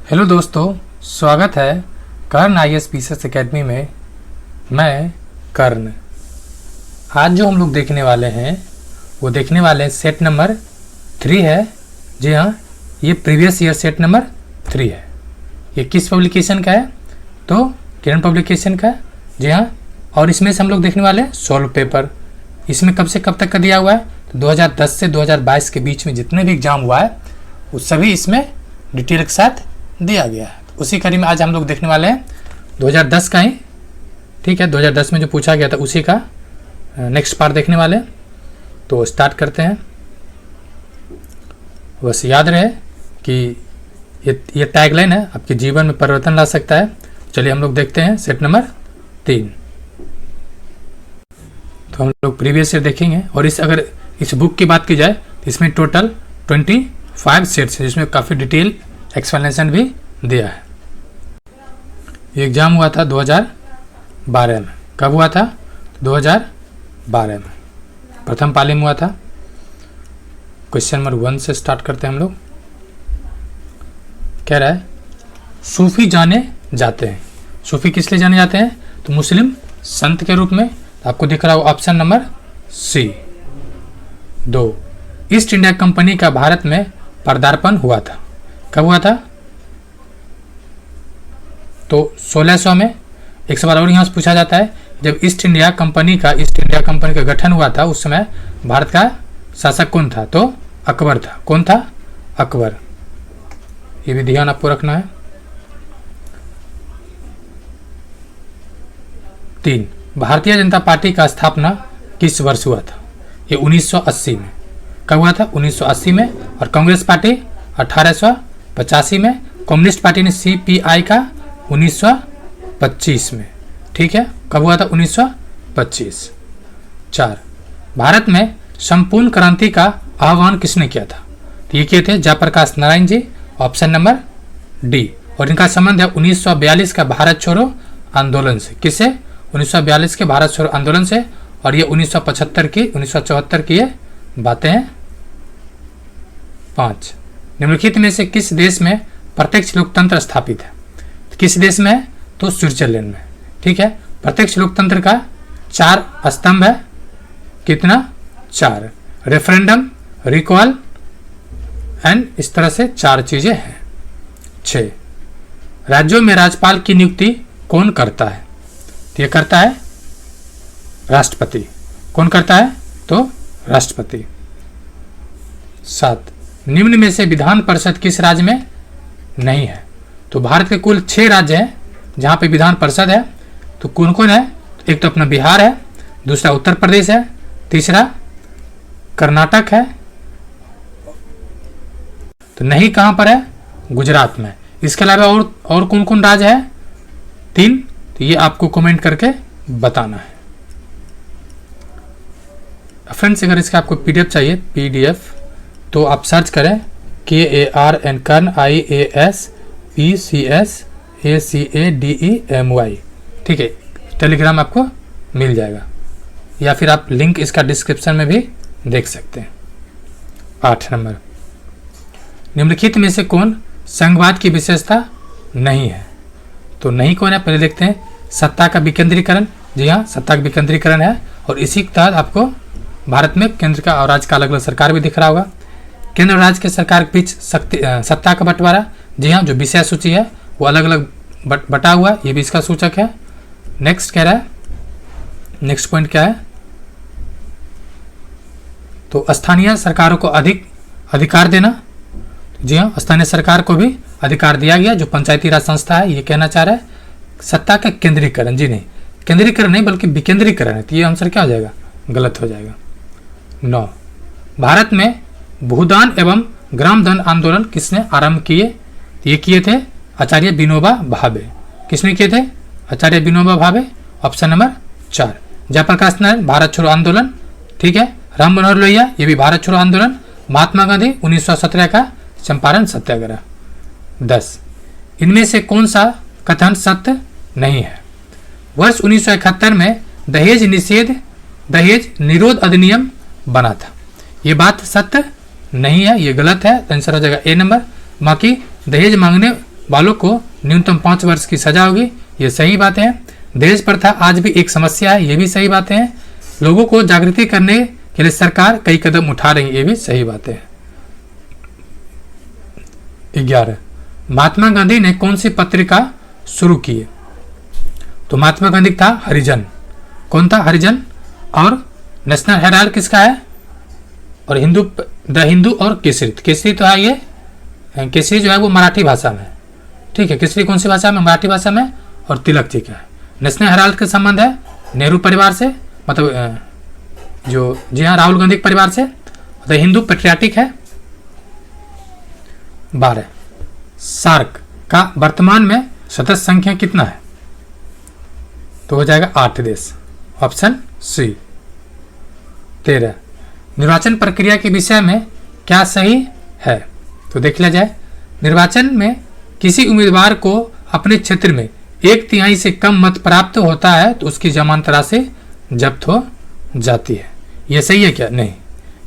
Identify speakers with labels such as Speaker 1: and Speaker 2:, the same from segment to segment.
Speaker 1: Hello दोस्तों, स्वागत है कर्ण IAS PCS एकेडमी में। मैं कर्ण। आज जो हम लोग देखने वाले हैं वो देखने वाले हैं सेट नंबर 3 है। जी हाँ, ये प्रीवियस ईयर सेट नंबर 3 है। ये किस पब्लिकेशन का है? तो किरण पब्लिकेशन का है। जी हाँ, और इसमें से हम लोग देखने वाले हैं सॉल्व पेपर। इसमें कब से कब तक का दिया हुआ है? तो 2010 से 2022 के बीच में जितने भी एग्जाम हुआ है वो सभी इसमें डिटेल के साथ दिया गया है। तो उसी कड़ी में आज हम लोग देखने वाले हैं 2010 का ही। ठीक है, 2010 में जो पूछा गया था उसी का नेक्स्ट पार्ट देखने वाले हैं। तो स्टार्ट करते हैं। बस याद रहे कि ये टैगलाइन है, आपके जीवन में परिवर्तन ला सकता है। चलिए हम लोग देखते हैं सेट नंबर 3। तो हम लोग प्रीवियस ईयर देखेंगे। और अगर इस बुक की बात की जाए तो इसमें टोटल 25 सेट्स है, जिसमें काफ़ी डिटेल एक्सप्लेनेशन भी दिया है। ये एग्ज़ाम हुआ था 2012 में। कब हुआ था? 2012 में प्रथम पाली में हुआ था। क्वेश्चन नंबर 1 से स्टार्ट करते हैं हम लोग। कह रहा है सूफी जाने जाते हैं। सूफी किस लिए जाने जाते हैं? तो मुस्लिम संत के रूप में। आपको दिख रहा हो option number C। 2, east India company का भारत में पदार्पण हुआ था। कब हुआ था? तो 1600 में। एक सवाल और यहाँ से पूछा जाता है, जब ईस्ट इंडिया कंपनी का गठन हुआ था उस समय भारत का शासक कौन था? तो अकबर था। कौन था? अकबर। ये भी ध्यान आपको रखना है। 3, भारतीय जनता पार्टी का स्थापना किस वर्ष हुआ था? ये 1980 में। कब हुआ था? 1980 में। और कांग्रेस पार्टी 1885 में। कम्युनिस्ट पार्टी ने CPI का 1925 में। ठीक है, कब हुआ था? 1925। 4, भारत में संपूर्ण क्रांति का आह्वान किसने किया था? तो ये किए थे Jayaprakash Narayan ji. Option number D। और इनका संबंध है 1942 का भारत छोड़ो आंदोलन से। किससे? 1942 के भारत छोड़ो आंदोलन से। और ये 1974 की ये बातें हैं। 5, निम्नलिखित में से किस देश में प्रत्यक्ष लोकतंत्र स्थापित है? किस देश में है? तो स्विट्जरलैंड में। ठीक है, प्रत्यक्ष लोकतंत्र का 4 स्तंभ है। कितना? 4। रेफरेंडम, रिकॉल एंड इस तरह से 4 चीजें हैं। 6, राज्यों में राज्यपाल की नियुक्ति कौन करता है? तो ये करता है राष्ट्रपति। कौन करता है? तो राष्ट्रपति। 7, निम्न में से विधान परिषद किस राज्य में नहीं है? तो भारत के कुल 6 राज्य हैं जहां पे विधान परिषद है। तो कौन कौन है? एक तो अपना बिहार है, दूसरा उत्तर प्रदेश है, तीसरा कर्नाटक है। तो नहीं कहां पर है? गुजरात में। इसके अलावा और कौन कौन राज्य है? 3। तो ये आपको कमेंट करके बताना है। फ्रेंड्स, अगर इसका आपको PDF चाहिए, PDF, तो आप सर्च करें KARN कर्ण IAS PCS ACADEMY। ठीक है, टेलीग्राम आपको मिल जाएगा, या फिर आप लिंक इसका डिस्क्रिप्शन में भी देख सकते हैं। 8 नंबर, निम्नलिखित में से कौन संघवाद की विशेषता नहीं है? तो नहीं कौन है? पहले देखते हैं। सत्ता का विकेंद्रीकरण। जी हाँ, सत्ता का विकेंद्रीकरण है। और इसी के तहत आपको भारत में केंद्र का और राज्य का अलग अलग सरकार भी दिख रहा होगा। केंद्र और राज्य के सरकार के बीच सत्ता का बंटवारा। जी हाँ, जो विषय सूची है वो अलग अलग बटा हुआ, ये भी इसका सूचक है। नेक्स्ट कह रहा है, नेक्स्ट पॉइंट क्या है? तो स्थानीय सरकारों को अधिक अधिकार देना। जी हाँ, स्थानीय सरकार को भी अधिकार दिया गया। जो पंचायती राज संस्था है ये कहना चाह रहा है सत्ता का केंद्रीकरण। जी नहीं, केंद्रीकरण नहीं बल्कि विकेंद्रीकरण है। तो ये आंसर क्या हो जाएगा? गलत हो जाएगा। 9, भारत में भूदान एवं ग्रामधन आंदोलन किसने आरंभ किए? ये किए थे आचार्य विनोबा भावे। किसने किए थे? आचार्य विनोबा भावे। Option number 4। जयप्रकाश नारायण भारत छोड़ो आंदोलन। ठीक है, राम मनोहर लोहिया ये भी भारत छोड़ो आंदोलन। महात्मा गांधी 1917 का चंपारण सत्याग्रह। 10, इनमें से कौन सा कथन सत्य नहीं है? वर्ष 1971 में दहेज निरोध अधिनियम बना था। ये बात सत्य नहीं है, ये गलत है। आंसर हो जाएगा A नंबर। बाकी दहेज मांगने वालों को न्यूनतम 5 वर्ष की सजा होगी, ये सही बातें हैं। दहेज प्रथा आज भी एक समस्या है, ये भी सही बातें हैं। लोगों को जागृति करने के लिए सरकार कई कदम उठा रही है, ये भी सही बातें हैं। 11 महात्मा गांधी ने कौन सी पत्रिका शुरू की है? तो महात्मा गांधी था हरिजन। कौन था? हरिजन। और नेशनल हेराल्ड किसका है? और द हिंदू और केसरी। केसरी तो है, ये केसरी जो है वो मराठी भाषा में, ठीक है। केसरी कौन सी भाषा में? मराठी भाषा में। और तिलक जी का है। नेशनल हेराल्ड के संबंध है नेहरू परिवार से, मतलब जो जी हाँ राहुल गांधी के परिवार से। द हिंदू पेट्रियाटिक है। 12 सार्क का वर्तमान में सदस्य संख्या कितना है? तो हो जाएगा 8 देश, ऑप्शन सी। 13 निर्वाचन प्रक्रिया के विषय में क्या सही है? तो देख लिया जाए। निर्वाचन में किसी उम्मीदवार को अपने क्षेत्र में 1/3 से कम मत प्राप्त होता है तो उसकी जमानत राशि जब्त हो जाती है। यह सही है क्या? नहीं,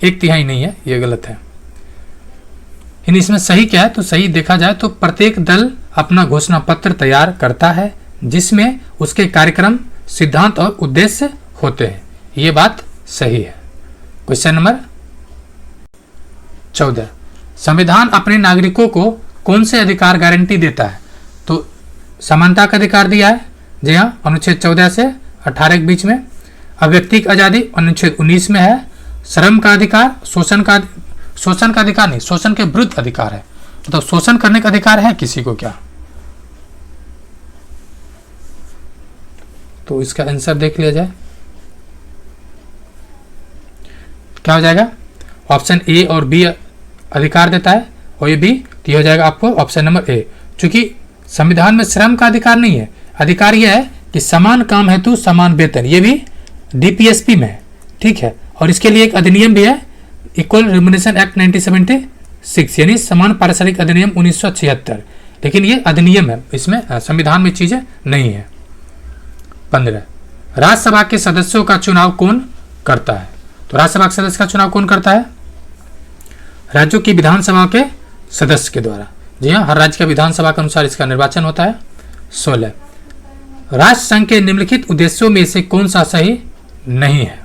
Speaker 1: 1/3 नहीं है, यह गलत है। इन इसमें सही क्या है? तो सही देखा जाए तो प्रत्येक दल अपना घोषणा पत्र तैयार करता है जिसमें उसके कार्यक्रम, सिद्धांत और उद्देश्य होते हैं। ये बात सही है। क्वेश्चन नंबर 14 संविधान अपने नागरिकों को कौन से अधिकार गारंटी देता है? तो समानता का अधिकार दिया है, जी हाँ, अनुच्छेद 14 से 18 के बीच में। अव्यक्तिक आजादी अनुच्छेद 19 में है। श्रम का अधिकार, शोषण का अधिकार नहीं, शोषण के विरुद्ध अधिकार है। तो शोषण करने का अधिकार है किसी को क्या? तो इसका आंसर देख लिया जाए, क्या हो जाएगा? ऑप्शन ए और बी अधिकार देता है और ये बी, तो हो जाएगा आपको ऑप्शन नंबर ए। क्योंकि संविधान में श्रम का अधिकार नहीं है, अधिकार यह है कि समान काम हेतु समान वेतन, ये भी डीपीएसपी में है, ठीक है। और इसके लिए एक अधिनियम भी है, इक्वल रिम्यूनरेशन एक्ट 1976, यानी समान पारिश्रमिक अधिनियम 1976, लेकिन ये अधिनियम है, इसमें संविधान में चीजें नहीं है। 15 राज्यसभा के सदस्यों का चुनाव कौन करता है? तो राज्यसभा के सदस्य का चुनाव कौन करता है? राज्यों की विधानसभा के सदस्य के द्वारा। जी हाँ, हर राज्य का विधानसभा के अनुसार इसका निर्वाचन होता है। 16 राष्ट्र संघ के निम्नलिखित उद्देश्यों में से कौन सा सही नहीं है?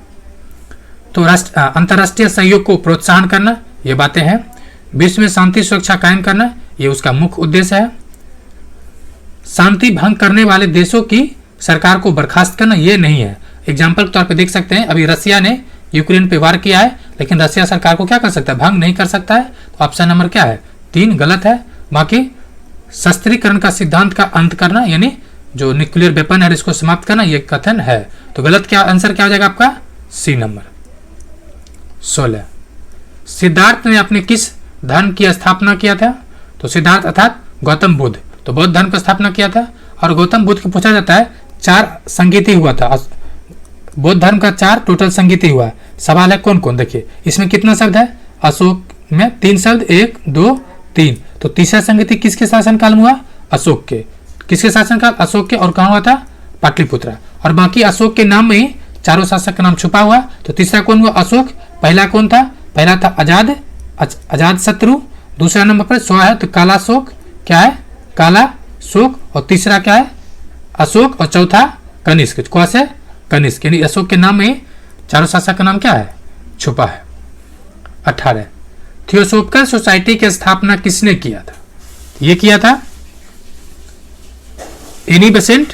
Speaker 1: तो अंतर्राष्ट्रीय सहयोग को प्रोत्साहन करना, ये बातें हैं। विश्व में शांति सुरक्षा कायम करना, ये उसका मुख्य उद्देश्य है। शांति भंग करने वाले देशों की सरकार को बर्खास्त करना, ये नहीं है। एग्जाम्पल के तौर पे देख सकते हैं, अभी रसिया ने यूक्रेन पे वार किया है, लेकिन रसिया सरकार को क्या कर सकता है? भंग नहीं कर सकता है। तो ऑप्शन नंबर क्या है? 3 गलत है। बाकी शस्त्रीकरण का सिद्धांत का अंत करना, यानी जो न्यूक्लियर वेपन है इसको समाप्त करना, ये कथन है। तो गलत क्या आंसर क्या हो जाएगा आपका? सी नंबर। 16 सिद्धार्थ ने अपने किस धर्म की स्थापना किया था? तो सिद्धार्थ अर्थात गौतम बुद्ध, तो बौद्ध धर्म की स्थापना किया था। और गौतम बुद्ध को पूछा जाता है 4 संगीति हुआ था, बौद्ध धर्म का 4 टोटल संगीति हुआ। सवाल है कौन कौन? देखिए इसमें कितना शब्द है? अशोक में 3 शब्द, 1 2 3। तो तीसरा संगीति किसके शासनकाल में हुआ? अशोक के। किसके शासनकाल? अशोक के। और कहाँ हुआ था? पाटलिपुत्रा। और बाकी अशोक के नाम में ही चारों शासक का नाम छुपा हुआ। तो तीसरा कौन हुआ? अशोक। पहला कौन था? पहला था अजाद शत्रु। दूसरा नंबर पर स्व है, तो काला शोक। क्या है? काला शोक। और तीसरा क्या है? अशोक। और चौथा कनिष्क। कौन से? कनिष्क। यानी अशोक के नाम में चारों शासक का नाम क्या है? छुपा है। 18 थियोसोफिकल सोसाइटी की स्थापना किसने किया था? ये किया था एनी बेसेंट।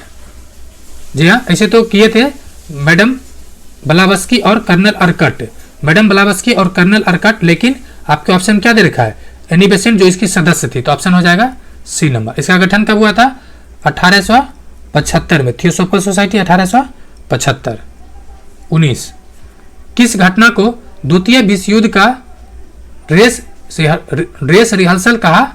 Speaker 1: जी हाँ, ऐसे तो किए थे मैडम ब्लावस्की और कर्नल अर्कट। मैडम ब्लावस्की और कर्नल अर्कट, लेकिन आपके ऑप्शन क्या दे रखा है? एनी बेसेंट, जो इसकी सदस्य थी। तो ऑप्शन हो जाएगा सी नंबर। इसका गठन कब हुआ था? 1875 में। Theosophical society 1875। 19 किस घटना को द्वितीय विश्व युद्ध का ड्रेस रिहर्सल कहा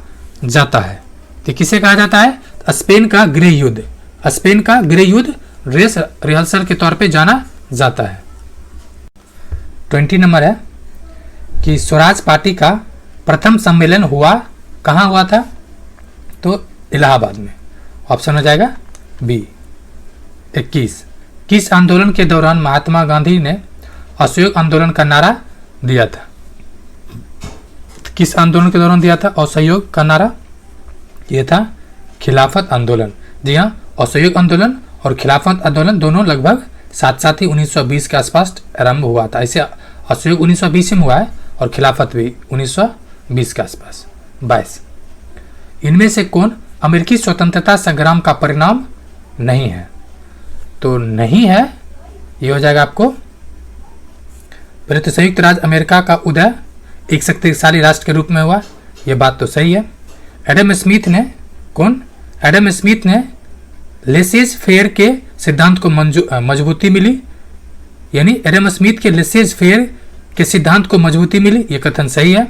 Speaker 1: जाता है? तो किसे कहा जाता है? स्पेन का गृह युद्ध। स्पेन का गृह युद्ध ड्रेस रिहर्सल के तौर पे जाना जाता है। 20 नंबर है कि स्वराज पार्टी का प्रथम सम्मेलन हुआ कहाँ हुआ था? तो इलाहाबाद में। ऑप्शन हो जाएगा बी। 21 किस आंदोलन के दौरान महात्मा गांधी ने असहयोग आंदोलन का नारा दिया था? किस आंदोलन के दौरान दिया था असहयोग का नारा? यह था खिलाफत आंदोलन। जी हाँ, असहयोग आंदोलन और खिलाफत आंदोलन दोनों लगभग साथ साथ ही 1920 के आसपास आरंभ हुआ था। ऐसे असहयोग 1920 में हुआ है और खिलाफत भी 1920 के आसपास। 22, इनमें से कौन अमेरिकी स्वतंत्रता संग्राम का परिणाम नहीं है? तो नहीं है, ये हो जाएगा आपको पहले तो संयुक्त राज्य अमेरिका का उदय एक शक्तिशाली राष्ट्र के रूप में हुआ, ये बात तो सही है। एडम स्मिथ ने, कौन? एडम स्मिथ ने लेसेज फेयर के सिद्धांत को मजबूती मिली, यानी एडम स्मिथ के लेसेज फेयर के सिद्धांत को मजबूती मिली, ये कथन सही है।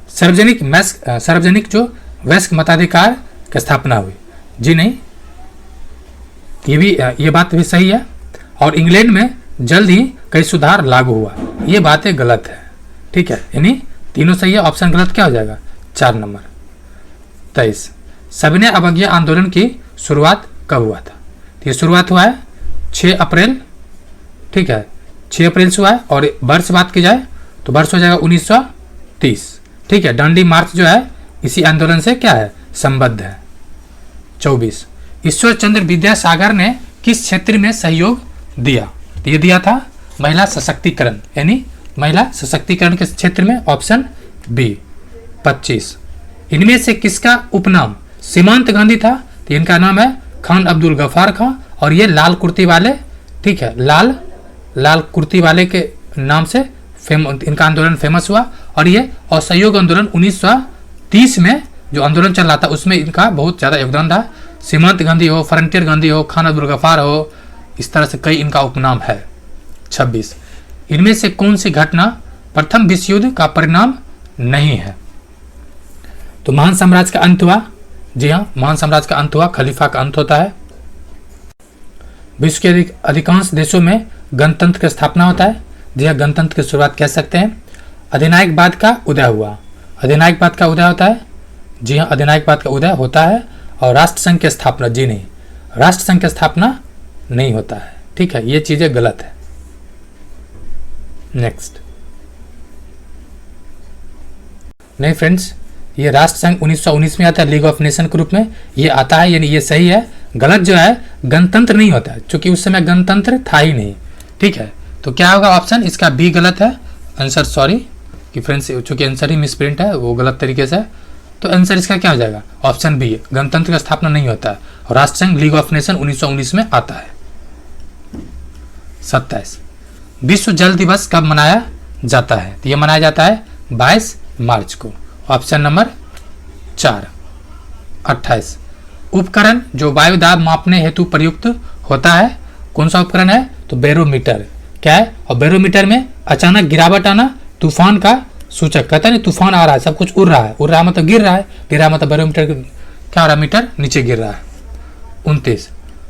Speaker 1: सार्वजनिक जो वयस्क मताधिकार की स्थापना हुई, जी नहीं, ये बात भी सही है। और इंग्लैंड में जल्द ही कई सुधार लागू हुआ, ये बातें गलत है। ठीक है, यानी तीनों सही है, ऑप्शन गलत क्या हो जाएगा? 4 नंबर। 23, सविनय अवज्ञा आंदोलन की शुरुआत कब हुआ था? तो ये शुरुआत हुआ है 6 अप्रैल, ठीक है, 6 अप्रैल से हुआ है। और वर्ष बात की जाए तो वर्ष हो जाएगा 1930। ठीक है, दांडी मार्च जो है इसी आंदोलन से क्या है? संबद्ध है। 24, ईश्वर चंद्र विद्यासागर ने किस क्षेत्र में सहयोग दिया? तो ये दिया था महिला सशक्तिकरण, यानी महिला सशक्तिकरण के क्षेत्र में, ऑप्शन बी। 25, इनमें से किसका उपनाम सीमांत गांधी था? तो इनका नाम है खान अब्दुल गफ्फार खां, और ये लाल कुर्ती वाले, ठीक है, लाल कुर्ती वाले के नाम से इनका आंदोलन फेमस हुआ। और ये असहयोग आंदोलन 1930 में जो आंदोलन चल रहा था उसमें इनका बहुत ज़्यादा योगदान था। सीमांत गांधी हो, फ्रंटियर गांधी हो, खान अब्दुल गफ्फार हो, इस तरह से कई इनका उपनाम है। 26, इनमें से कौन सी घटना प्रथम विश्व युद्ध का परिणाम नहीं है? तो महान साम्राज्य का अंत हुआ। जी हाँ, महान साम्राज्य का अंत हुआ, खलीफा का अंत होता है। विश्व के अधिकांश देशों में गणतंत्र की स्थापना होता है। जी हाँ, गणतंत्र की शुरुआत कह सकते हैं। अधिनायकवाद का उदय हुआ, अधिनायकवाद का उदय होता है। जी हाँ, अधिनायकवाद का उदय होता है। और राष्ट्रसंघ की स्थापना, जी नहीं, राष्ट्रसंघ की स्थापना नहीं होता है। ठीक है, ये चीजें गलत है। नेक्स्ट, नहीं फ्रेंड्स, ये राष्ट्रसंघ 1919 में आता है लीग ऑफ नेशन के रूप में, ये आता है, यानी ये सही है। गलत जो है गणतंत्र नहीं होता है, क्योंकि उस समय गणतंत्र था ही नहीं। ठीक है, तो क्या होगा? ऑप्शन इसका बी गलत है आंसर। सॉरी कि फ्रेंड्स, चूंकि आंसर ही मिसप्रिंट है, वो गलत तरीके से, तो आंसर इसका क्या हो जाएगा? ऑप्शन बी, गणतंत्र का स्थापना नहीं होता है और राष्ट्रसंघ लीग ऑफ नेशन 1919 में आता है। 27, विश्व जल दिवस कब मनाया जाता है? तो यह मनाया जाता है 22 मार्च को, ऑप्शन नंबर 4। 28, उपकरण जो वायु दाब मापने हेतु प्रयुक्त होता है, कौन सा उपकरण है? तो बैरोमीटर। क्या है? और बैरोमीटर में अचानक गिरावट आना तूफान का सूचक, कहता नहीं तूफान आ रहा है, सब कुछ उड़ रहा है, उड़ रहा मतलब गिर रहा है, गिर रहा मतलब बैरोमीटर क्या हो रहा है? मीटर नीचे गिर रहा है। 29,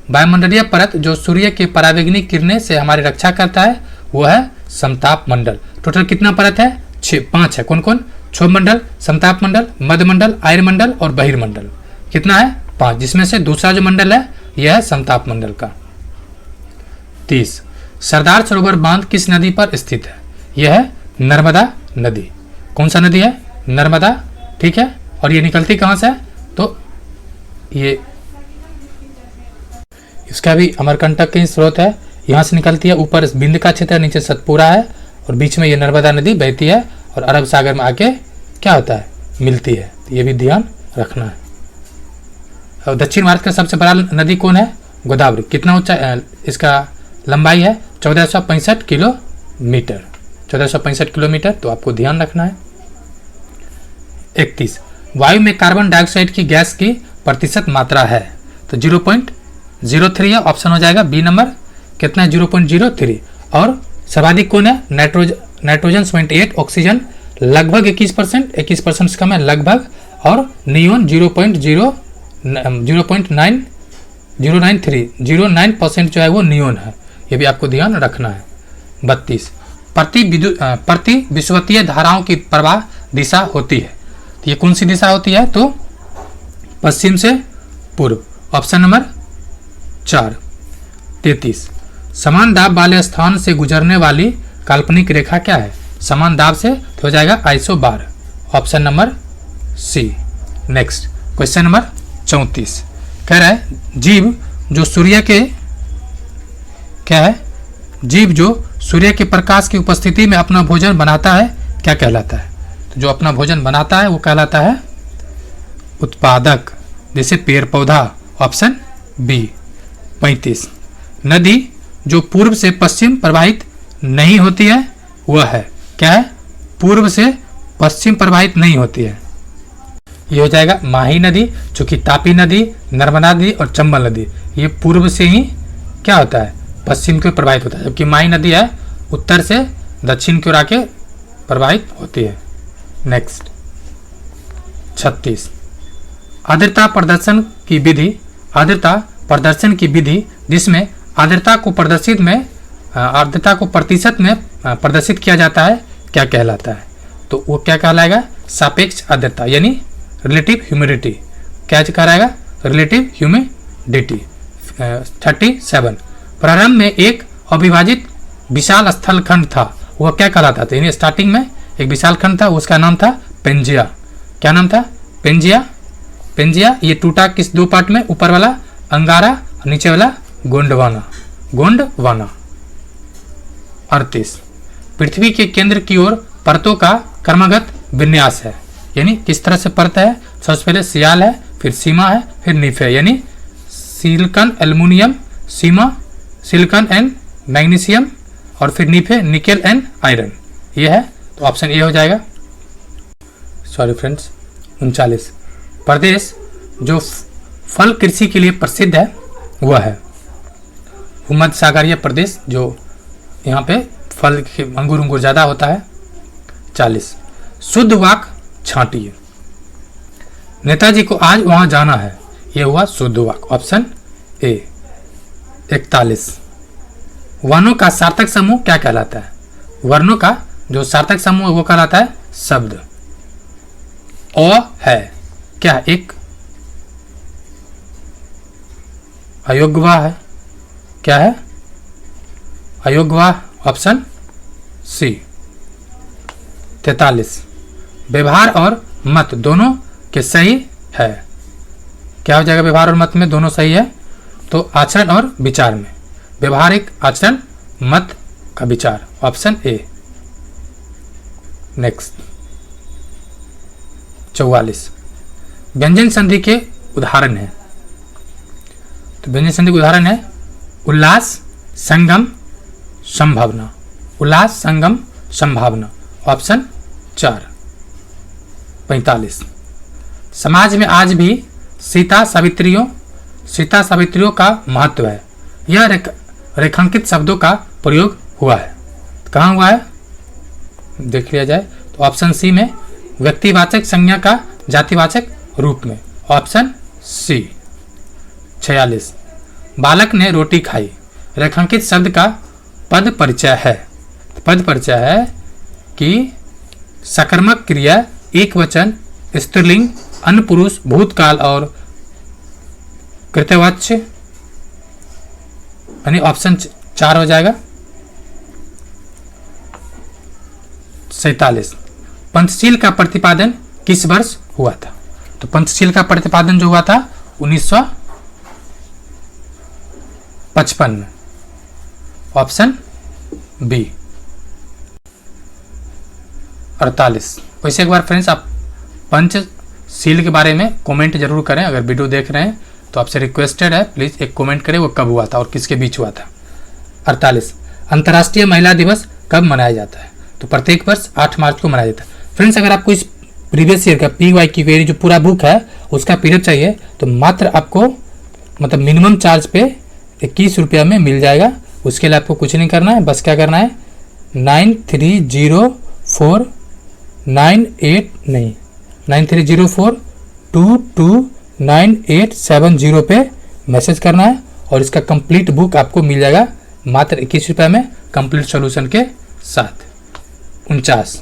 Speaker 1: वायुमंडलीय परत जो सूर्य के परावैंगनी किरणें से हमारी रक्षा करता है वो है समताप मंडल। टोटल कितना परत है? 5 है। कौन कौन? क्षोभ मंडल, समताप मंडल, मध्य मंडल, आर्य मंडल और बहिर्मंडल। कितना है? 5, जिसमें से दूसरा जो मंडल है यह है समताप मंडल का। 30, सरदार सरोवर बांध किस नदी पर स्थित है? यह है नर्मदा नदी। कौन सा नदी है? नर्मदा। ठीक है, और ये निकलती कहां से है? तो ये इसका भी अमरकंटक का ही स्रोत है, यहाँ से निकलती है। ऊपर बिंद का क्षेत्र, नीचे सतपुरा है और बीच में ये नर्मदा नदी बहती है और अरब सागर में आके क्या होता है? मिलती है। तो ये भी ध्यान रखना है। और दक्षिण भारत का सबसे बड़ा नदी कौन है? गोदावरी। कितना ऊंचा इसका लंबाई है? 1465 किलोमीटर। 1465 किलोमीटर, तो आपको ध्यान रखना है। 31, वायु में कार्बन डाइऑक्साइड की गैस की प्रतिशत मात्रा है? तो 0.03 है, ऑप्शन हो जाएगा बी नंबर। कितना है? 0.03। और सर्वाधिक कौन है? नाइट्रोजन 78, ऑक्सीजन लगभग 21%, 21% से कम है लगभग, और नियोन 0.09% जो है वो नियोन है। ये भी आपको ध्यान रखना है। 32, प्रति विषुवतीय धाराओं की प्रवाह दिशा होती है, तो ये कौन सी दिशा होती है? तो पश्चिम से पूर्व, ऑप्शन नंबर 4। 33, समान दाब वाले स्थान से गुजरने वाली काल्पनिक रेखा क्या है? समान दाब से तो हो जाएगा isobar, option number C. Next question number 34 कह रहा है जीव जो सूर्य के क्या है, जीव जो सूर्य के प्रकाश की उपस्थिति में अपना भोजन बनाता है क्या कहलाता है? तो जो अपना भोजन बनाता है वो कहलाता है उत्पादक, जैसे पेड़ पौधा, ऑप्शन बी। 35 नदी जो पूर्व से पश्चिम प्रवाहित नहीं होती है वह है, क्या है? पूर्व से पश्चिम प्रवाहित नहीं होती है। ये हो जाएगा माही नदी, जो कि तापी नदी, नर्मदा नदी और चंबल नदी, ये पूर्व से ही क्या होता है, पश्चिम की ओर प्रवाहित होता है, जबकि माही नदी है उत्तर से दक्षिण की ओर आके प्रवाहित होती है। नेक्स्ट 36 आर्द्रता प्रदर्शन की विधि, आर्द्रता प्रदर्शन की विधि जिसमें आर्द्रता को प्रतिशत में प्रदर्शित किया जाता है क्या कहलाता है? तो वो क्या कहलाएगा? सापेक्ष आर्द्रता, यानी रिलेटिव ह्यूमिडिटी। क्या कहलाएगा? Relative humidity. 37 प्रारंभ में एक अविभाजित विशाल स्थलखंड था, वह क्या कहलाता था? यानी स्टार्टिंग में एक विशाल खंड था, उसका नाम था पेंजिया। क्या नाम था? पेंजिया। पेंजिया ये टूटा किस दो पार्ट में? ऊपर वाला अंगारा और नीचे वाला गोंडवाना। गोंडवाना। 38 पृथ्वी के केंद्र की ओर परतों का क्रमगत विन्यास है, यानी किस तरह से परत है? सबसे पहले सियाल है, फिर सीमा है, फिर निफ है, यानी silicon aluminium, Seema silicon and magnesium, और फिर निफ है निकेल एंड आयरन। ये है, तो ऑप्शन ए हो जाएगा। Sorry friends. 39 प्रदेश जो फल कृषि के लिए प्रसिद्ध है वह है भूमध्य सागरीय प्रदेश, जो यहाँ पे फल अंगूर ज़्यादा होता है। 40 शुद्ध वाक छांटिए, नेताजी को आज वहाँ जाना है, यह हुआ शुद्ध वाक, ऑप्शन ए। 41 वर्णों का सार्थक समूह क्या कहलाता है? वर्णों का जो सार्थक समूह वो कहलाता है शब्द। अ है क्या? एक अयोग्यवाह है, क्या है? अयोग्यवाह, ऑप्शन सी। 43 व्यवहार और मत दोनों के सही है, क्या हो जाएगा? व्यवहार और मत में दोनों सही है, तो आचरण और विचार में व्यवहारिक आचरण, मत का विचार, ऑप्शन ए। नेक्स्ट 44 व्यंजन संधि के उदाहरण है, तो व्यंजन संधि के उदाहरण है उल्लास, संगम, संभावना। उल्लास, संगम, संभावना, ऑप्शन 4। 45 समाज में आज भी सीता सावित्रियों का महत्व है, यह रेखांकित शब्दों का प्रयोग हुआ है, कहाँ हुआ है देख लिया जाए, तो ऑप्शन सी में व्यक्तिवाचक संज्ञा का जातिवाचक रूप में, ऑप्शन सी। 46 बालक ने रोटी खाई, रेखांकित शब्द का पद परिचय है, पद परिचय है कि सकर्मक क्रिया, एक वचन, स्त्रीलिंग, अन्य पुरुष, भूतकाल और कृतवाच्य, यानी ऑप्शन 4 हो जाएगा। 47 पंचशील का प्रतिपादन किस वर्ष हुआ था? तो पंचशील का प्रतिपादन जो हुआ था 1955 में, ऑप्शन बी। 48 वैसे एक बार फ्रेंड्स आप पंचशील के बारे में कमेंट जरूर करें, अगर वीडियो देख रहे हैं तो आपसे रिक्वेस्टेड है प्लीज़ एक कमेंट करें वो कब हुआ था और किसके बीच हुआ था। 48 अंतर्राष्ट्रीय महिला दिवस कब मनाया जाता है? तो प्रत्येक वर्ष 8 मार्च को मनाया जाता है। फ्रेंड्स अगर आपको इस प्रीवियस ईयर का PY की क्वेरी जो पूरा बुक है उसका PDF चाहिए तो मात्र आपको मतलब मिनिमम चार्ज पे 21 रुपया में मिल जाएगा। उसके लिए आपको कुछ नहीं करना है, बस क्या करना है 9304 पे मैसेज करना है और इसका कंप्लीट बुक आपको मिल जाएगा मात्र 21 रुपये में कंप्लीट सॉल्यूशन के साथ। 49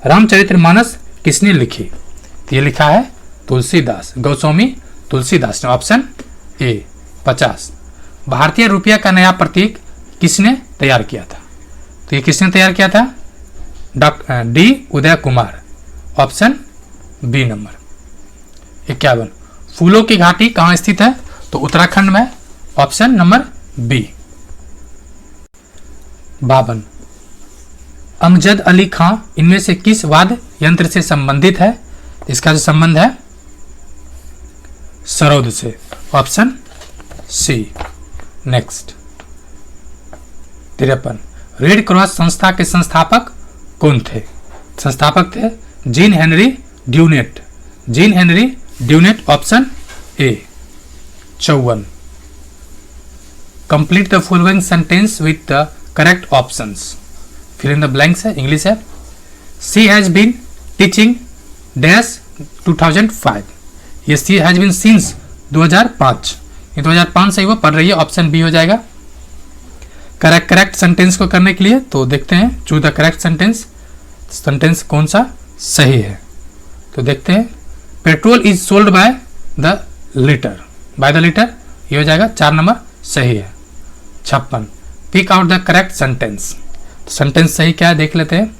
Speaker 1: रामचरितमानस किसने लिखी? तो ये लिखा है तुलसीदास, गोस्वामी तुलसीदास ने, ऑप्शन ए। 50 भारतीय रुपया का नया प्रतीक किसने तैयार किया था? तो ये किसने तैयार किया था? D Uday Kumar, option B number. 51 फूलों की घाटी कहाँ स्थित है? तो उत्तराखंड में, option number B. 52, Amjad Ali Khan इनमें से किस वाद्य यंत्र से संबंधित है? इसका जो संबंध है सरोद से, option C. Next 53, Red Cross संस्था के संस्थापक कौन थे? संस्थापक थे Jean Henry Dunant, Jean Henry Dunant, option A. 54, complete the following sentence with the correct options. Fill in the blanks है, इंग्लिश है। She has been teaching dash 2005, ये सी हैज बीन सिंस 2005, ये 2005 से ही वो पढ़ रही है, ऑप्शन बी हो जाएगा। करेक्ट सेंटेंस को करने के लिए तो देखते हैं, choose the correct sentence, sentence कौन सा सही है। तो देखते हैं, petrol is sold by the litre, by the litre, ये हो जाएगा 4 नंबर सही है। 56, pick out the correct sentence, तो सेंटेंस सही क्या है देख लेते हैं।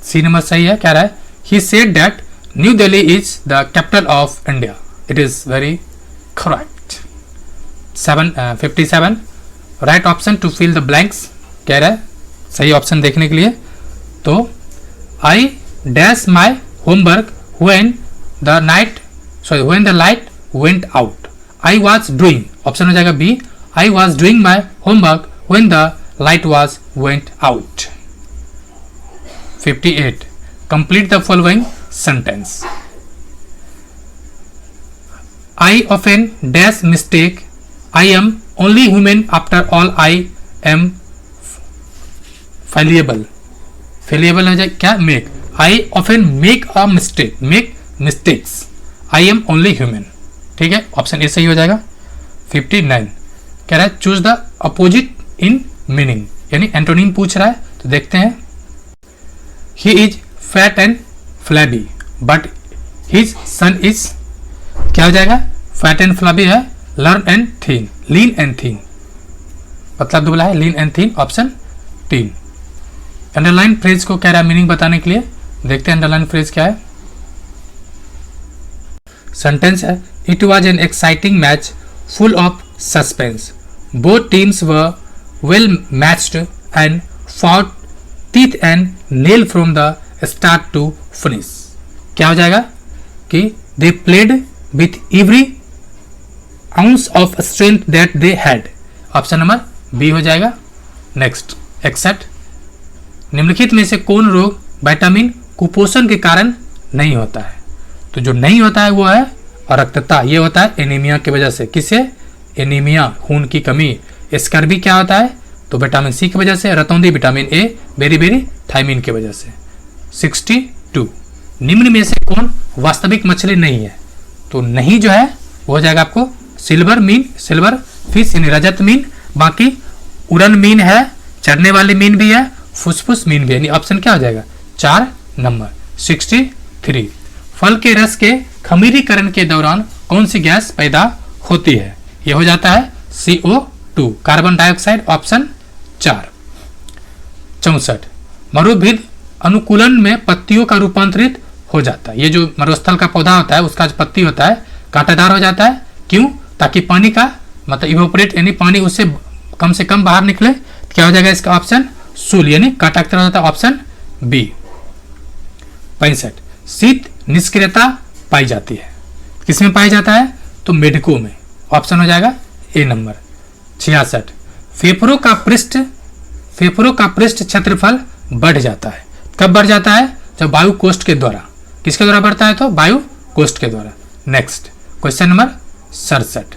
Speaker 1: सी नंबर सही है, क्या रहा है? He said that new Delhi is the capital of India, it is very correct. 57, right option to fill the blanks, कह रहा है सही ऑप्शन देखने के लिए। तो I dash my homework when the light went out, I was doing, option हो जाएगा B, I was doing my homework when the light was went out. 58, complete the following sentence. I often dash mistake, I am only human after all, I am fallible, fallible हो जाए क्या? make, I often make a mistake, make mistakes, I am only human, ठीक है, option A सही हो जाएगा। 59, कह रहा है choose the opposite in meaning, यानी एंटोनिम पूछ रहा है, तो देखते हैं। He is fat and flabby but his son is, क्या हो जाएगा? फैट एंड फ्लैबी है, learn and thin, lean and थीन, पतला दुबला है, lean and thin, option 3। Underline phrase को कह रहा है मीनिंग बताने के लिए, देखते हैं अंडरलाइन फ्रेज क्या है। सेंटेंस है, it was an exciting match full of suspense, both teams were well matched and fought teeth and nail from the start to finish, क्या हो जाएगा कि they played with every ounce of strength that they had, option number B हो जाएगा। Next, accept, निम्नलिखित में से कौन रोग विटामिन कुपोषण के कारण नहीं होता है? तो जो नहीं होता है वो है अरक्तता, ये होता है एनीमिया की वजह से। किसे? एनीमिया, खून की कमी। स्कर्वी क्या होता है? तो विटामिन सी की वजह से। रतौंधी विटामिन ए, बेरी थायमिन की वजह से। 62, निम्न में से कौन वास्तविक मछली नहीं है? तो नहीं जो है वो हो जाएगा आपको सिल्वर मीन, सिल्वर फिश यानी रजत मीन, बाकी उड़न मीन है, चढ़ने वाली मीन भी है, फुसफुस मीन भी है, यानी ऑप्शन क्या हो जाएगा 4 नंबर। 63, फल के रस के खमीरीकरण के दौरान कौन सी गैस पैदा होती है? यह हो जाता है CO2, कार्बन डाइऑक्साइड, ऑप्शन 4। 64, मरुभिद अनुकूलन में पत्तियों का रूपांतरित हो जाता है। ये जो मरुस्थल का पौधा होता है उसका जो पत्ती होता है कांटेदार हो जाता है, क्यों? ताकि पानी का मतलब इवोपरेट यानी पानी उससे कम से कम बाहर निकले। तो क्या हो जाएगा इसका ऑप्शन सूल यानी कांटेदार हो जाता है, ऑप्शन बी। 65, शीत निष्क्रियता पाई जाती है, किसमें पाई जाता है? तो मेढकों में, ऑप्शन हो जाएगा ए नंबर। 66, फेफड़ों का पृष्ठ क्षेत्रफल बढ़ जाता है। कब बढ़ जाता है? जब वायु कोष्ठ के द्वारा। किसके द्वारा बढ़ता है? तो वायु कोष्ठ के द्वारा। नेक्स्ट, क्वेश्चन नंबर 67,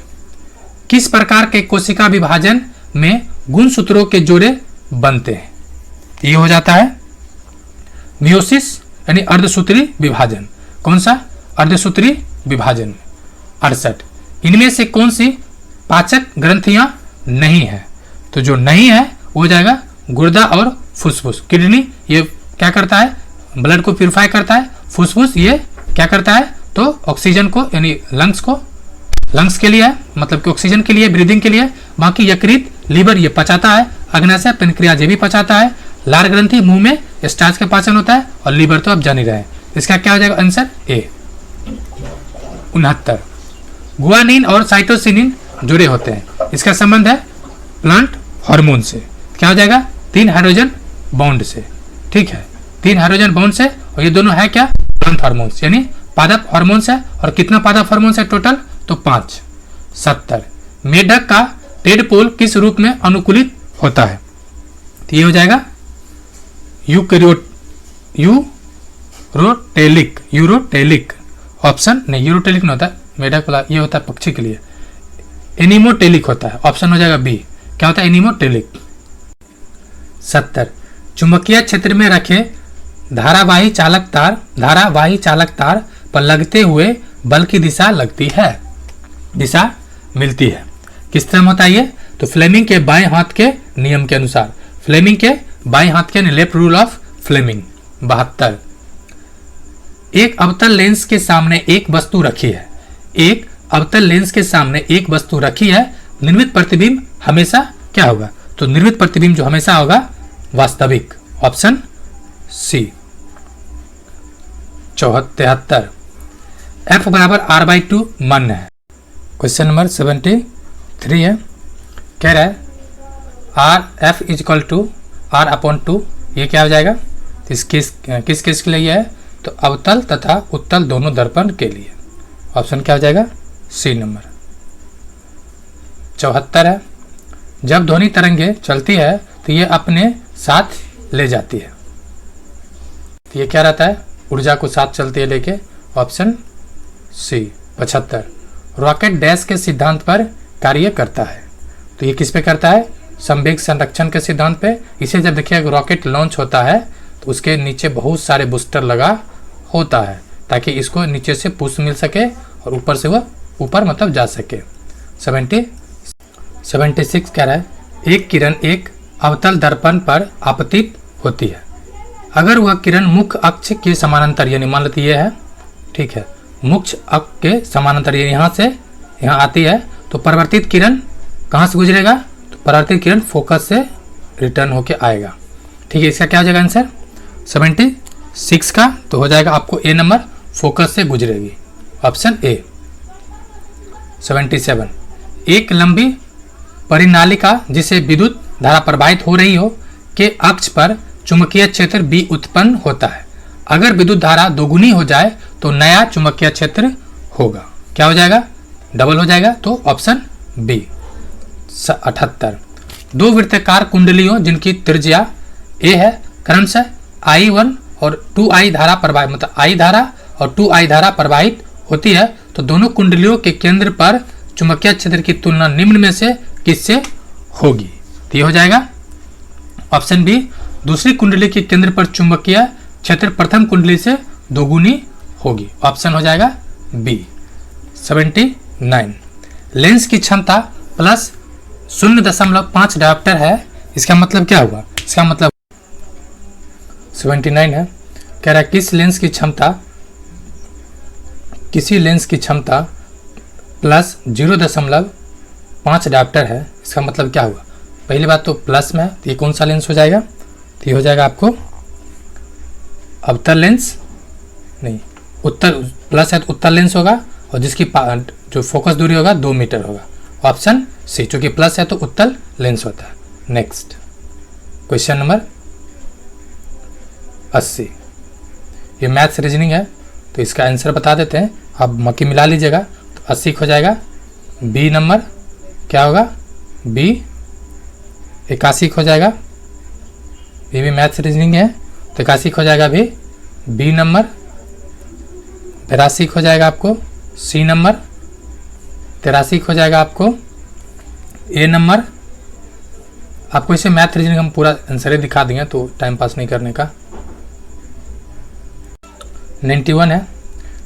Speaker 1: किस प्रकार के कोशिका विभाजन में गुणसूत्रों के जोड़े बनते हैं? ये हो जाता है मियोसिस यानी अर्धसूत्री विभाजन। कौन सा? अर्धसूत्री विभाजन। 68, इनमें से कौन सी पाचक ग्रंथियां नहीं है? तो जो नहीं है वो हो जाएगा गुर्दा और फुसफुस। किडनी ये क्या करता है? ब्लड को प्यूरिफाई करता है। फुसफुस ये क्या करता है? तो ऑक्सीजन को यानी लंग्स के लिए है, मतलब कि ऑक्सीजन के लिए, ब्रीदिंग के लिए। बाकी यकृत, लीवर ये पचाता है। अग्नाशय पेनक्रियाज ये भी पचाता है। लार ग्रंथि मुंह में स्टार्च का पाचन होता है, और लीवर तो आप जान ही रहे हैं। इसका क्या हो जाएगा आंसर? ए। 69, गुआनिन और साइटोसिनिन जुड़े होते हैं। इसका संबंध है प्लांट हार्मोन से। क्या हो जाएगा? 3 हाइड्रोजन बॉन्ड से। ठीक है, 3 हाइड्रोजन बॉन्ड से, और ये दोनों है क्या? प्लांट हार्मोन्स, यानी पादप हार्मोन्स है। और कितना पादप हार्मोन्स है टोटल? तो 5। 70। मेढक का टेडपोल किस रूप में अनुकूलित होता है? तो ये हो जाएगा यूरोटेलिक। ऑप्शन नहीं, यूरोटेलिक नहीं होता मेढक वाला, ये होता है पक्षी के लिए। एनिमोटेलिक होता है। ऑप्शन हो जाएगा बी। क्या होता है? एनिमोटेलिक। 70। चुंबकीय क्षेत्र में रखे धारावाही चालक तार पर लगते हुए बल की दिशा मिलती है। किस तरह होता है ये? तो फ्लेमिंग के बाएं हाथ के नियम के अनुसार। फ्लेमिंग के बाएं हाथ के लेफ्ट रूल ऑफ फ्लेमिंग। 72। एक अवतल लेंस के सामने एक वस्तु रखी है। एक अवतल लेंस के सामने एक वस्तु रखी है। निर्मित प्रतिबिंब हमेशा क्या होगा? तो निर्मित प्रतिबिंब जो हमेशा होगा वास्तविक। Option C. 73। F बराबर R/2 मान्य है। क्वेश्चन नंबर 73 है। कह रहा है F = R/2। ये क्या हो जाएगा? किस केस के लिए है? तो अवतल तथा उत्तल दोनों दर्पण के लिए। ऑप्शन क्या हो जाएगा? सी नंबर। 74 है। जब ध्वनि तरंगे चलती है तो ये अपने साथ ले जाती है। तो ये क्या रहता है? ऊर्जा को साथ चलती है लेके। Option C. 75। रॉकेट डैश के सिद्धांत पर कार्य करता है। तो ये किस पे करता है? संवेग संरक्षण के सिद्धांत पे। इसे जब देखिए रॉकेट लॉन्च होता है तो उसके नीचे बहुत सारे बूस्टर लगा होता है ताकि इसको नीचे से पुश मिल सके और ऊपर से वह ऊपर मतलब जा सके। 76 कह रहा है एक किरण एक अवतल दर्पण पर आपतित होती है। अगर वह किरण मुख्य अक्ष के समानांतर, यानी मान लेते ये है, ठीक है, मुख्य अक्ष के समानांतर यहाँ से यहाँ आती है तो परिवर्तित किरण कहाँ से गुजरेगा? तो परिवर्तित किरण फोकस से रिटर्न होके आएगा। ठीक है, इसका क्या हो जाएगा आंसर? 76 का तो हो जाएगा आपको ए नंबर, फोकस से गुजरेगी। Option A. 77। एक लंबी परिनालिका जिसे विद्युत धारा प्रवाहित हो रही हो के अक्ष पर चुंबकीय क्षेत्र बी उत्पन्न होता है। अगर विद्युत धारा दोगुनी हो जाए तो नया चुंबकीय क्षेत्र होगा। क्या हो जाएगा? डबल हो जाएगा। तो ऑप्शन बी। 78। 2 वृत्ताकार कुंडलियों जिनकी त्रिज्या ए है, क्रमशः I1 और 2I धारा प्रवाहित, मतलब I धारा और 2I धारा प्रवाहित होती है तो दोनों कुंडलियों के केंद्र पर चुंबकीय क्षेत्र की तुलना निम्न में से किससे होगी? तो ये हो जाएगा ऑप्शन बी। दूसरी कुंडली के केंद्र पर चुंबकीय क्षेत्र प्रथम कुंडली से दोगुनी होगी। ऑप्शन हो जाएगा बी। 79। लेंस की क्षमता प्लस 0.5 डायोप्टर है। इसका मतलब क्या हुआ? इसका मतलब 79 है, कह रहा है किसी लेंस की क्षमता प्लस 0.5 डायोप्टर है। इसका मतलब क्या हुआ? पहली बात तो प्लस में है तो ये कौन सा लेंस हो जाएगा? तो ये हो जाएगा आपको अवतल लेंस, नहीं उत्तल, प्लस है तो उत्तल लेंस होगा और जिसकी जो फोकस दूरी होगा 2 मीटर होगा। ऑप्शन सी, चूंकि प्लस है तो उत्तल लेंस होता है। Next question number 80। ये मैथ्स रीजनिंग है तो इसका आंसर बता देते हैं, आप मक्की मिला लीजिएगा। तो 80 हो जाएगा बी नंबर। क्या होगा? बी। 81 हो जाएगा, ये भी मैथ्स रीजनिंग है तो 81 हो जाएगा भी बी नंबर। 82 हो जाएगा आपको सी नंबर। 83 हो जाएगा आपको ए नंबर। आपको इसे मैथ रीजनिंग हम पूरा आंसर ही दिखा देंगे तो टाइम पास नहीं करने का। 91 है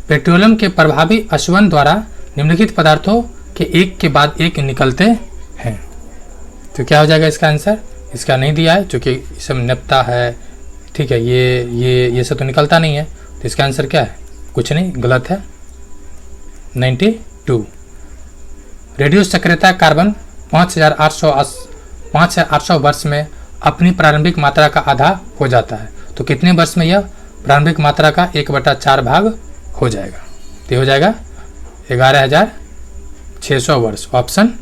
Speaker 1: पेट्रोलियम के प्रभावी अश्वन द्वारा निम्नलिखित पदार्थों के एक के बाद एक निकलते हैं। तो क्या हो जाएगा इसका आंसर? इसका नहीं दिया है क्योंकि सब निपटा है, ठीक है, ये सब तो निकलता नहीं है तो इसका आंसर क्या है? कुछ नहीं, गलत है। 92। रेडियो सक्रियता कार्बन 5800 वर्ष में अपनी प्रारंभिक मात्रा का आधा हो जाता है तो कितने वर्ष में यह प्रारंभिक मात्रा का 1/4 भाग हो जाएगा? तो हो जाएगा 11,000 600 वर्ष, option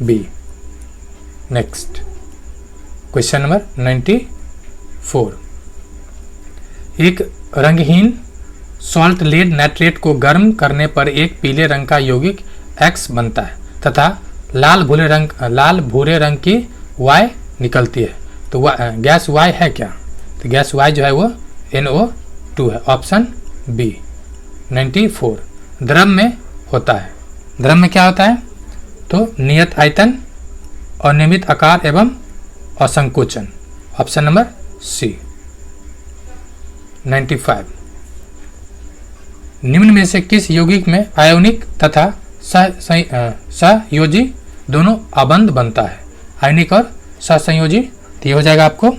Speaker 1: B. Next question number 94। एक रंगहीन सॉल्ट लेड नाइट्रेट को गर्म करने पर एक पीले रंग का यौगिक X बनता है तथा लाल भूरे रंग की Y निकलती है, तो गैस Y है क्या? तो गैस Y जो है वो NO2 है, ऑप्शन बी। 94। द्रव में होता है, द्रव में क्या होता है? तो नियत आयतन, अनियमित आकार एवं असंकोचन, ऑप्शन नंबर सी। 95। निम्न में से किस यौगिक में आयोनिक तथा सहयोजी दोनों अबंध बनता है? आयनिक और सहसंयोजी, तो ये हो जाएगा आपको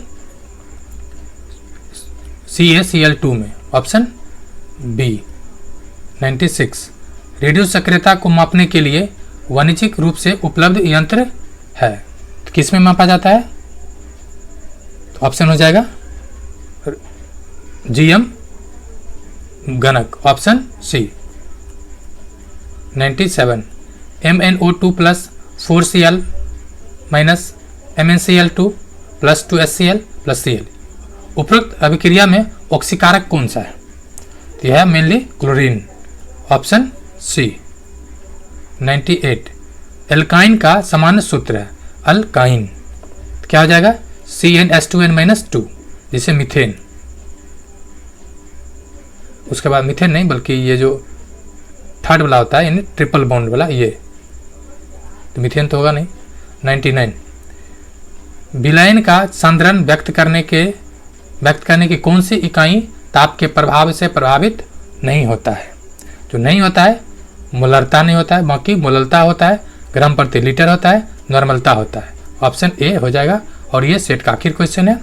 Speaker 1: CaCl2 में, ऑप्शन बी। 96। रेडियो सक्रियता को मापने के लिए वाणिज्यिक रूप से उपलब्ध यंत्र है, तो किस में मापा जाता है? तो ऑप्शन हो जाएगा GM गणक, option C. 97। MnO2 plus 4Cl minus MnCl2 plus 2HCl plus Cl, उपरोक्त अभिक्रिया में ऑक्सीकारक कौन सा है? तो यह है mainly chlorine, option C. 98। Alkyne का सामान्य सूत्र है अल्काइन, तो क्या हो जाएगा? CnH2n-2, जिसे मीथेन, उसके बाद मीथेन नहीं बल्कि ये जो थर्ड वाला होता है यानी ट्रिपल बॉन्ड वाला, ये तो मीथेन तो होगा नहीं। 99। विलयन का सांद्रण व्यक्त करने की कौन सी इकाई ताप के प्रभाव से प्रभावित नहीं होता है? जो नहीं होता है मोलरता नहीं होता है, बाकी मोललता होता है, ग्राम प्रति लीटर होता है, नॉर्मलता होता है, ऑप्शन ए हो जाएगा। और ये सेट का आखिर क्वेश्चन है।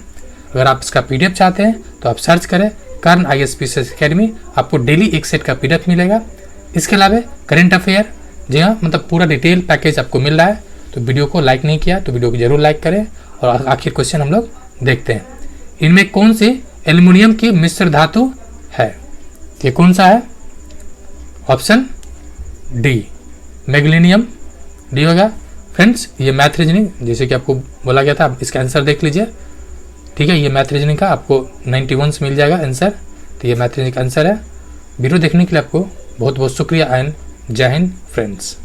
Speaker 1: अगर आप इसका PDF चाहते हैं तो आप सर्च करें कर्ण ISPCS अकेडमी, आपको डेली एक सेट का PDF मिलेगा। इसके अलावा करेंट अफेयर, जी हाँ, मतलब पूरा डिटेल पैकेज आपको मिल रहा है। तो वीडियो को लाइक नहीं किया तो वीडियो को जरूर लाइक करें। और आखिर क्वेश्चन हम लोग देखते हैं, इनमें कौन सी एल्युमिनियम की मिश्र धातु है? ये कौन सा है? ऑप्शन डी, मैग्नीशियम, डी होगा। फ्रेंड्स, ये मैथ रीजनिंग जैसे कि आपको बोला गया था, आप इसका आंसर देख लीजिए, ठीक है। ये मैथ रीजनिंग का आपको 91 से मिल जाएगा आंसर, तो ये मैथ रीजनिंग का आंसर है। वीडियो देखने के लिए आपको बहुत बहुत शुक्रिया एंड जय हिंद फ्रेंड्स।